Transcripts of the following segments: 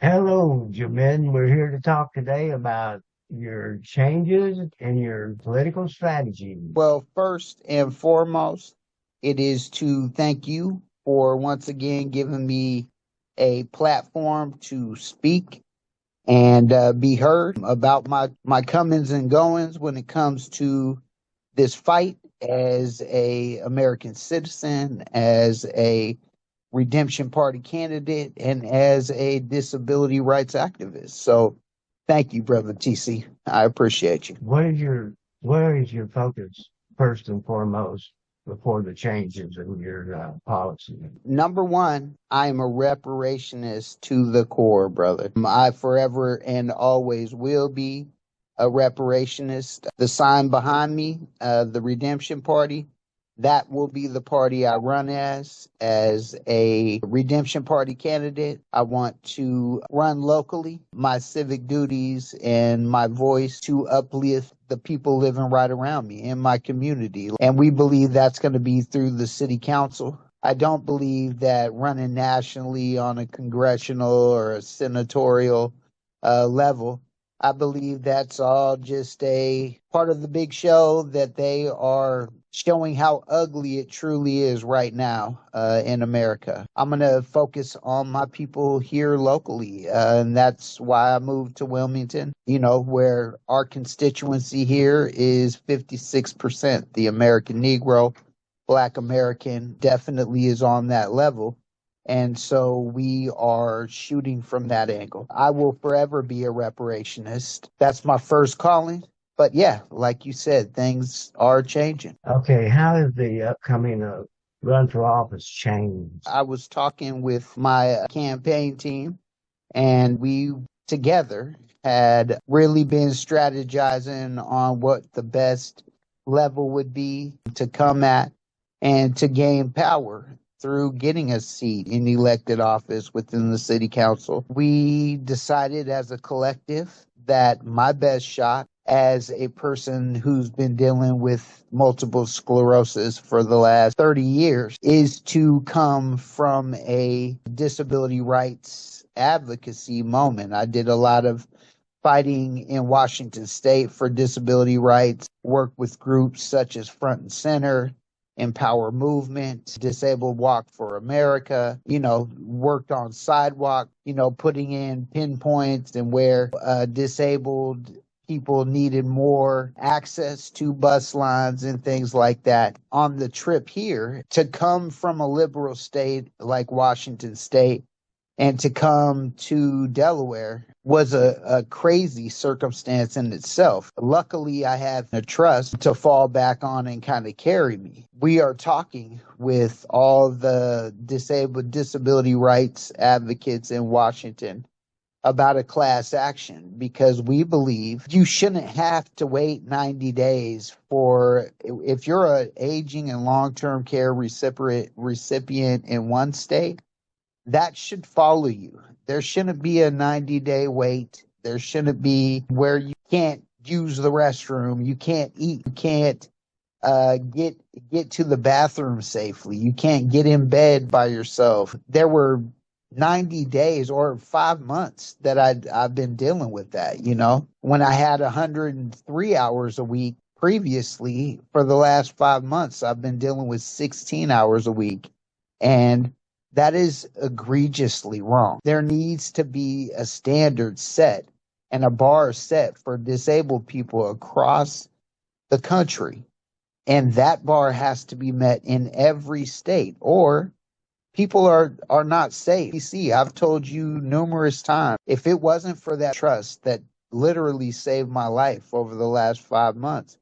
Hello, Jamin. We're here to talk today about your changes in your political strategy. Well, first and foremost, it is to thank you for once again giving me a platform to speak and be heard about my comings and goings when it comes to this fight as a American citizen, as a Redemption Party candidate, and as a disability rights activist. So, thank you, brother TC. I appreciate you. What is your focus first and foremost before the changes in your policy? Number one, I am a reparationist to the core, brother. I forever and always will be a reparationist. The sign behind me, the Redemption Party, that will be the party I run as a Redemption Party candidate. I want to run locally, my civic duties and my voice to uplift the people living right around me in my community. And we believe that's going to be through the city council. I don't believe that running nationally on a congressional or a senatorial level. I believe that's all just a part of the big show that they are showing how ugly it truly is right now in America. I'm going to focus on my people here locally, and that's why I moved to Wilmington, where our constituency here is 56%. The American Negro, Black American definitely is on that level. And so we are shooting from that angle. I will forever be a reparationist. That's my first calling. But yeah, like you said, things are changing. Okay, how has the upcoming run for office changed? I was talking with my campaign team, and we together had really been strategizing on what the best level would be to come at and to gain power through getting a seat in elected office within the city council. We decided as a collective that my best shot as a person who's been dealing with multiple sclerosis for the last 30 years is to come from a disability rights advocacy moment. I did a lot of fighting in Washington state for disability rights, worked with groups such as Front and Center, Empower Movement, Disabled Walk for America, worked on sidewalk, putting in pinpoints and where disabled people needed more access to bus lines and things like that. On the trip here, to come from a liberal state like Washington state and to come to Delaware was a crazy circumstance in itself. Luckily, I have a trust to fall back on and kind of carry me. We are talking with all the disabled disability rights advocates in Washington about a class action because we believe you shouldn't have to wait 90 days for if you're an aging and long-term care recipient in one state, that should follow you. There shouldn't be a 90-day wait. There shouldn't be where you can't use the restroom, you can't eat, you can't get to the bathroom safely. You can't get in bed by yourself. There were 90 days or 5 months that I've been dealing with that, when I had 103 hours a week previously. For the last 5 months, I've been dealing with 16 hours a week. And that is egregiously wrong. There needs to be a standard set and a bar set for disabled people across the country. And that bar has to be met in every state, or people are not safe. You see, I've told you numerous times, if it wasn't for that trust that literally saved my life over the last 5 months,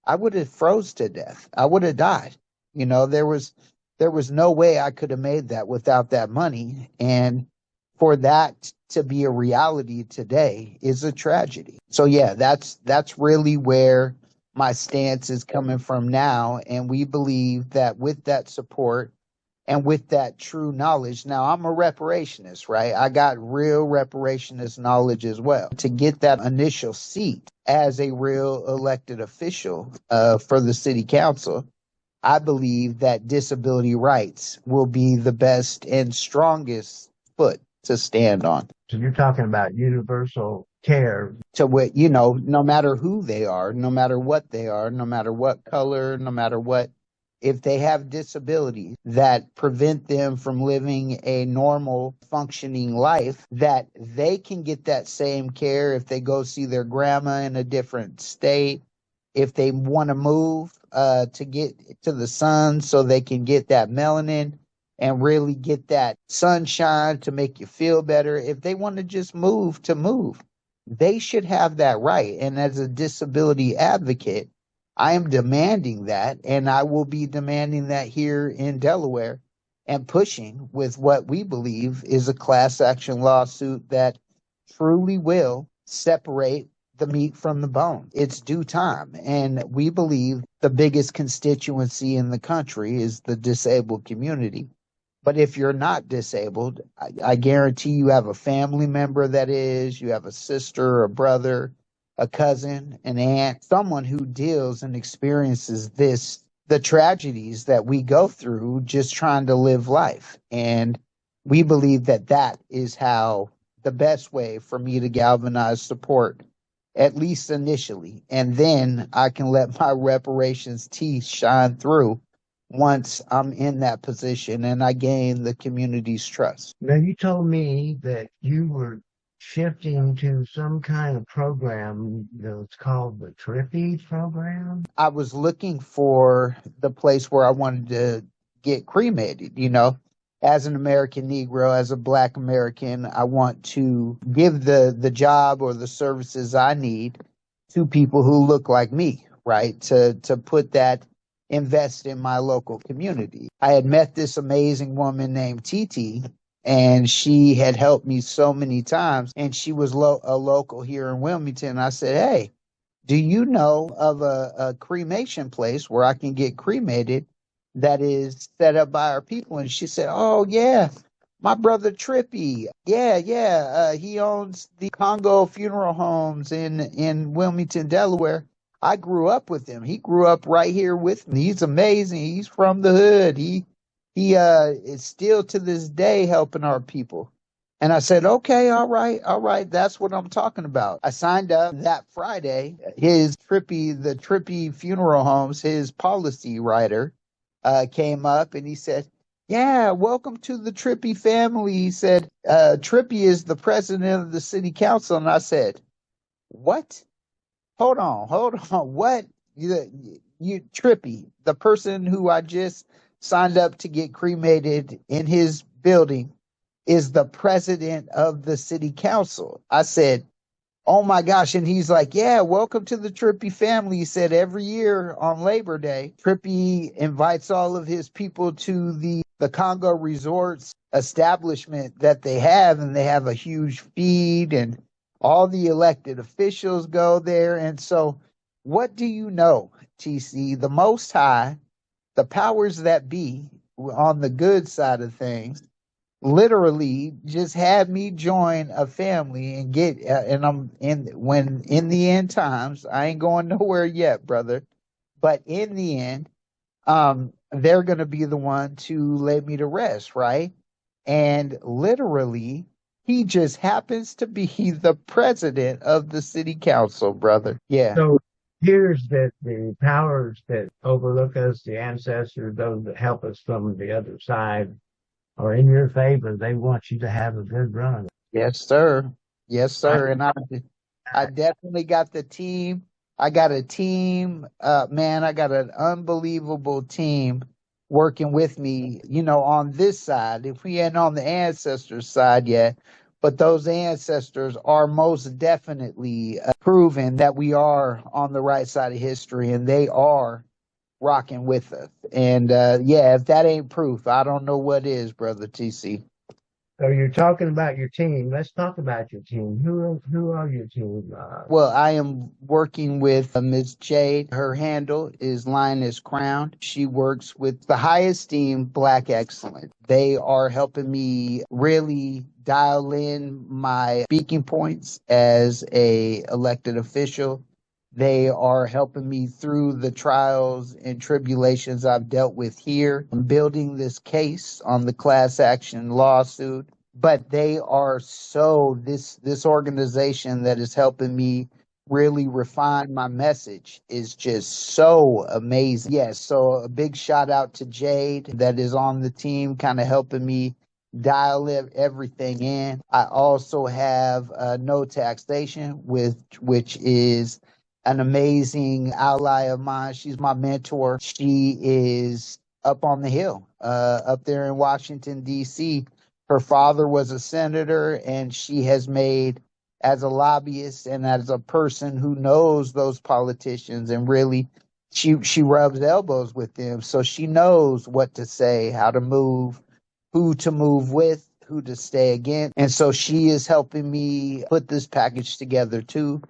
I would have froze to death. I would have died. There was no way I could have made that without that money. And for that to be a reality today is a tragedy. So yeah, that's really where my stance is coming from now. And we believe that with that support and with that true knowledge, now I'm a reparationist, right? I got real reparationist knowledge as well. To get that initial seat as a real elected official for the city council, I believe that disability rights will be the best and strongest foot to stand on. So you're talking about universal care. to what, you know, no matter who they are, no matter what they are, no matter what color, no matter what, if they have disabilities that prevent them from living a normal functioning life, that they can get that same care if they go see their grandma in a different state, if they want to move to get to the sun so they can get that melanin and really get that sunshine to make you feel better. If they want to just move to move, they should have that right. And as a disability advocate, I am demanding that, and I will be demanding that here in Delaware and pushing with what we believe is a class action lawsuit that truly will separate the meat from the bone. It's due time. And we believe the biggest constituency in the country is the disabled community. But if you're not disabled, I guarantee you have a family member that is, you have a sister, a brother, a cousin, an aunt, someone who deals and experiences the tragedies that we go through just trying to live life. And we believe that that is how the best way for me to galvanize support, at least initially. And then I can let my reparations teeth shine through once I'm in that position and I gain the community's trust. Now, you told me that you were shifting to some kind of program that's called the Trippy program. I was looking for the place where I wanted to get cremated, you know. As an American Negro, as a Black American, I want to give the job or the services I need to people who look like me, right? To put that invest in my local community. I had met this amazing woman named Titi, and she had helped me so many times, and she was a local here in Wilmington. I said, hey, do you know of a cremation place where I can get cremated that is set up by our people? And she said, oh, yeah, my brother Trippy. Yeah. He owns the Congo Funeral Homes in Wilmington, Delaware. I grew up with him. He grew up right here with me. He's amazing. He's from the hood. He is still to this day helping our people. And I said, okay, all right. That's what I'm talking about. I signed up that Friday. The Trippy Funeral Homes, his policy writer came up and he said, yeah, welcome to the Trippy family. He said, Trippy is the president of the city council. And I said, what? Hold on. What? You Trippy, the person who I just signed up to get cremated in his building, is the president of the city council. I said, oh my gosh. And he's like, yeah, welcome to the Trippy family. He said every year on Labor Day, Trippy invites all of his people to the Congo Resorts establishment that they have, and they have a huge feed, and all the elected officials go there. And so what do you know, TC? The Most High, the powers that be on the good side of things, literally just had me join a family and get and I'm in the end times, I ain't going nowhere yet, brother, but in the end, they're going to be the one to lay me to rest, right? And literally he just happens to be the president of the city council, brother. Yeah. So here's that the powers that overlook us, the ancestors, those that help us from the other side, are in your favor. They want you to have a good run. Yes, sir. Yes, sir. And I I, definitely got the team. I got a team. Man, I got an unbelievable team working with me, you know, on this side. If we ain't on the ancestors' side yet, but those ancestors are most definitely proven that we are on the right side of history, and they are rocking with us. And yeah, if that ain't proof, I don't know what is, brother TC. so you're talking about your team. Let's talk about your team. Who are your team? Well, I am working with Ms. Jade. Her handle is Lioness Crown. She works with the High Esteem Black Excellence. They are helping me really dial in my speaking points as a elected official. They are helping me through the trials and tribulations I've dealt with here. I'm building this case on the class action lawsuit. but they are so this organization that is helping me really refine my message is just so amazing. Yes, so a big shout out to Jade that is on the team, kind of helping me dial everything in. I also have No Taxation, with which is an amazing ally of mine. She's my mentor. She is up on the hill, up there in Washington D.C. Her father was a senator, and she has made, as a lobbyist and as a person who knows those politicians, and really she rubs elbows with them, so she knows what to say, how to move, who to move with, who to stay against. And so she is helping me put this package together too.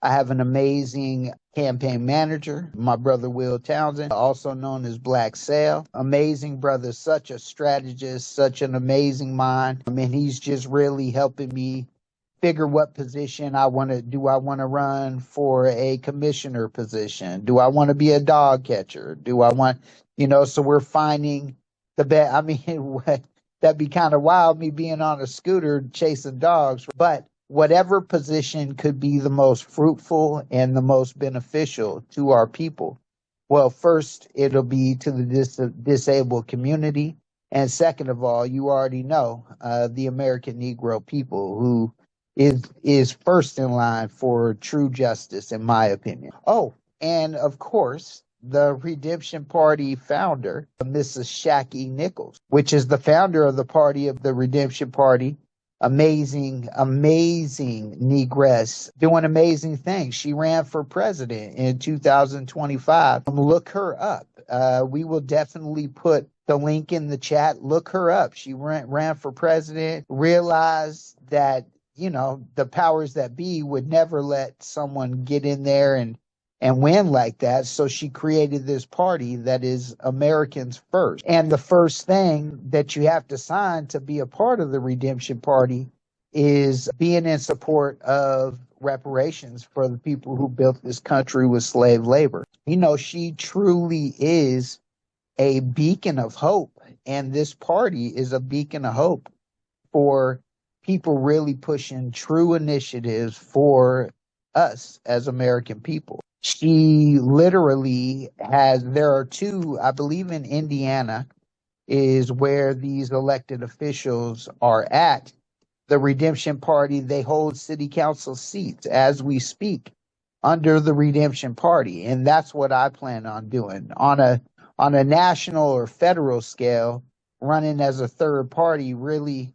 I have an amazing campaign manager, my brother Will Townsend, also known as Black Sail. Amazing brother, such a strategist, such an amazing mind. I mean, he's just really helping me figure what position I want to do. I want to run for a commissioner position? Do I want to be a dog catcher? Do I want, so we're finding the best. I mean, that'd be kind of wild, me being on a scooter chasing dogs, but whatever position could be the most fruitful and the most beneficial to our people. Well, first, it'll be to the disabled community. And second of all, you already know the American Negro people, who is first in line for true justice, in my opinion. Oh, and of course, the Redemption Party founder, Mrs. Shacky Nichols, which is the founder of the party of the Redemption Party. Amazing, amazing negress doing amazing things. She ran for president in 2025. Look her up. We will definitely put the link in the chat. Look her up. She ran for president, realized that, the powers that be would never let someone get in there and win like that. So she created this party that is Americans first. And the first thing that you have to sign to be a part of the Redemption Party is being in support of reparations for the people who built this country with slave labor. She truly is a beacon of hope. And this party is a beacon of hope for people really pushing true initiatives for us as American people. She literally there are two, I believe in Indiana is where these elected officials are at. The Redemption Party, they hold city council seats as we speak under the Redemption Party. And that's what I plan on doing on a national or federal scale. Running as a third party really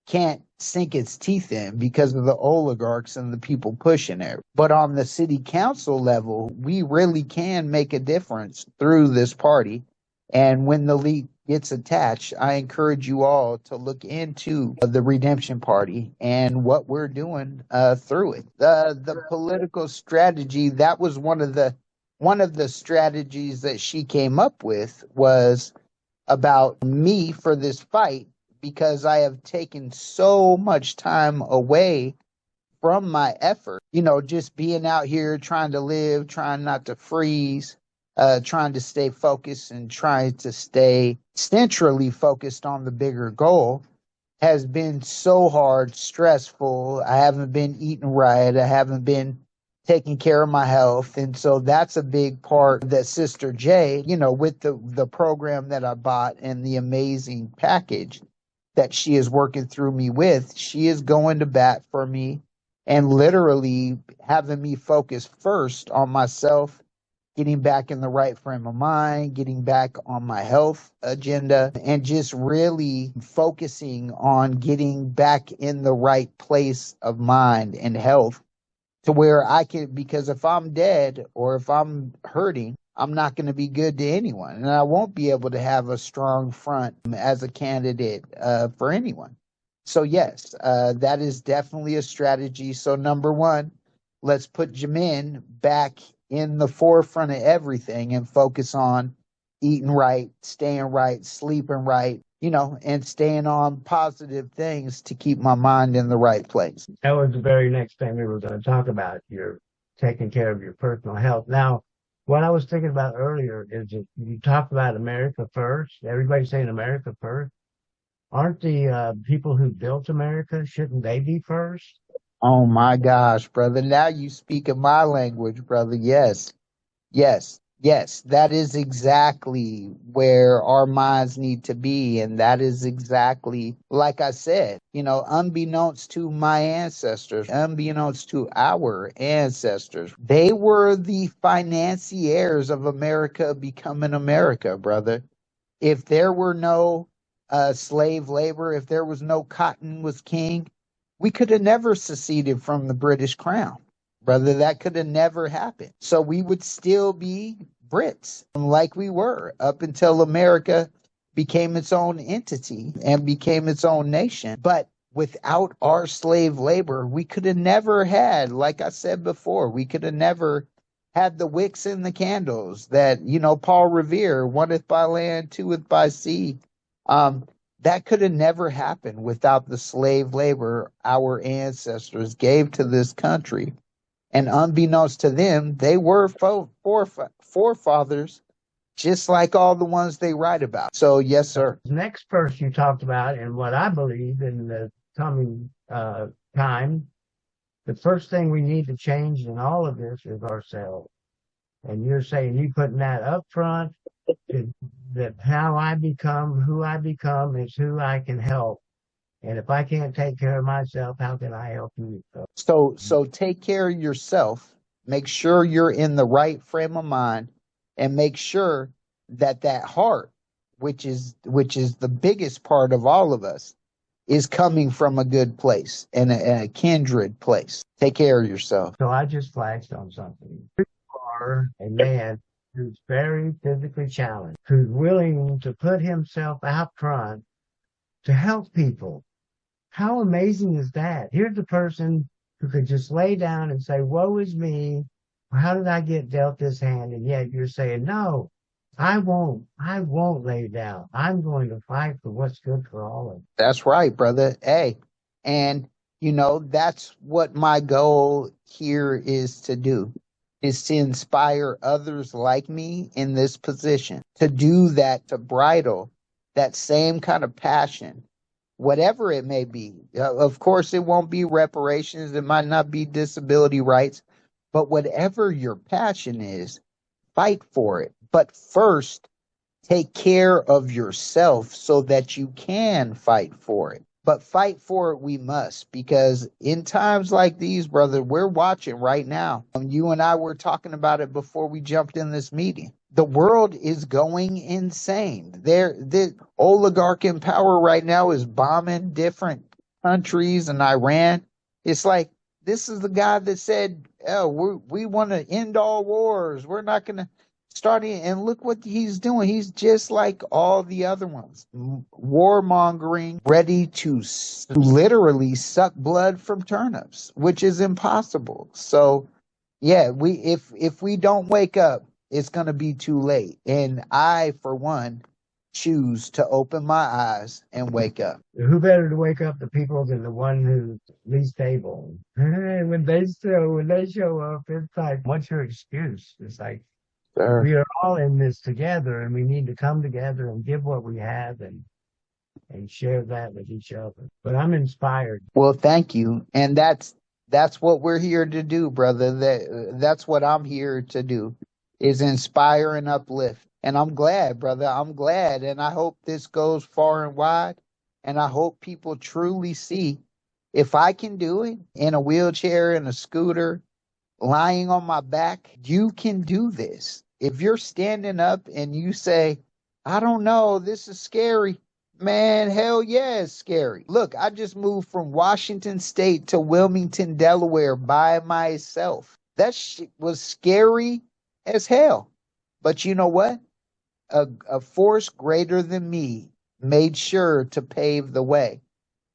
can't sink its teeth in because of the oligarchs and the people pushing it. But on the city council level, we really can make a difference through this party. And when the league gets attached, I encourage you all to look into the Redemption Party and what we're doing through it. The political strategy, that was one of the strategies that she came up with, was about me for this fight, because I have taken so much time away from my effort, just being out here trying to live, trying not to freeze, trying to stay focused and trying to stay centrally focused on the bigger goal has been so hard, stressful. I haven't been eating right. I haven't been taking care of my health. And so that's a big part that Sister J, with the program that I bought and the amazing package that she is working through me with, she is going to bat for me and literally having me focus first on myself, getting back in the right frame of mind, getting back on my health agenda, and just really focusing on getting back in the right place of mind and health, to where I can, because if I'm dead or if I'm hurting, I'm not going to be good to anyone. And I won't be able to have a strong front as a candidate for anyone. So, yes, that is definitely a strategy. So, number one, let's put Jamin back in the forefront of everything and focus on eating right, staying right, sleeping right, and staying on positive things to keep my mind in the right place. That was the very next thing we were going to talk about. You're taking care of your personal health. Now, what I was thinking about earlier is that you talk about America first. Everybody's saying America first. Aren't the people who built America, shouldn't they be first? Oh my gosh, brother. Now you speak in my language, brother. Yes. Yes, yes, that is exactly where our minds need to be. And that is exactly, like I said, unbeknownst to my ancestors, unbeknownst to our ancestors, they were the financiers of America becoming America, brother. If there were no slave labor, if there was no cotton was king, we could have never seceded from the British crown, brother. That could have never happened. So we would still be Brits like we were up until America became its own entity and became its own nation. But without our slave labor, we could have never had, like I said before, we could have never had the wicks and the candles that, Paul Revere, oneth by land, twoeth by sea. Um, that could have never happened without the slave labor our ancestors gave to this country. And unbeknownst to them, they were forefathers, just like all the ones they write about. So, yes, sir. The next person you talked about, and what I believe in the coming time, the first thing we need to change in all of this is ourselves. And you're saying you putting that up front, that how I become who I become is who I can help. And if I can't take care of myself, how can I help you? So take care of yourself. Make sure you're in the right frame of mind, and make sure that that heart, which is the biggest part of all of us, is coming from a good place and a kindred place. Take care of yourself. So I just flashed on something. You are a man who's very physically challenged, who's willing to put himself out front to help people. How amazing is that? Here's a person who could just lay down and say, woe is me. How did I get dealt this hand? And yet you're saying, no, I won't lay down. I'm going to fight for what's good for all of us. That's right, brother. Hey, and that's what my goal here is to do, is to inspire others like me in this position to do that, to bridle that same kind of passion, whatever it may be. Of course, it won't be reparations, it might not be disability rights, but whatever your passion is, fight for it. But first, take care of yourself so that you can fight for it. But fight for it we must, because in times like these, brother, we're watching right now. You and I were talking about it before we jumped in this meeting. The world is going insane. The oligarch in power right now is bombing different countries and Iran. It's like, this is the guy that said, oh, we want to end all wars. We're not going to starting, and look what he's doing. He's just like all the other ones, warmongering, ready to literally suck blood from turnips, which is impossible. So yeah, we if we don't wake up, it's going to be too late. And I, for one, choose to open my eyes and wake up. Who better to wake up the people than the one who's least able? When they show up, it's like, what's your excuse? It's like, Sure. we are all in this together, and we need to come together and give what we have and share that with each other. But I'm inspired. Well, thank you. And that's what we're here to do, brother. That's what I'm here to do, is inspire and uplift. And I'm glad, brother. I'm glad. And I hope this goes far and wide. And I hope people truly see, if I can do it in a wheelchair, in a scooter, lying on my back, you can do this. If you're standing up and you say, I don't know, this is scary, man, hell yeah, it's scary. Look, I just moved from Washington State to Wilmington, Delaware by myself. That shit was scary as hell. But you know what? A force greater than me made sure to pave the way.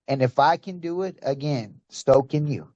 And if I can do it, again, so can you.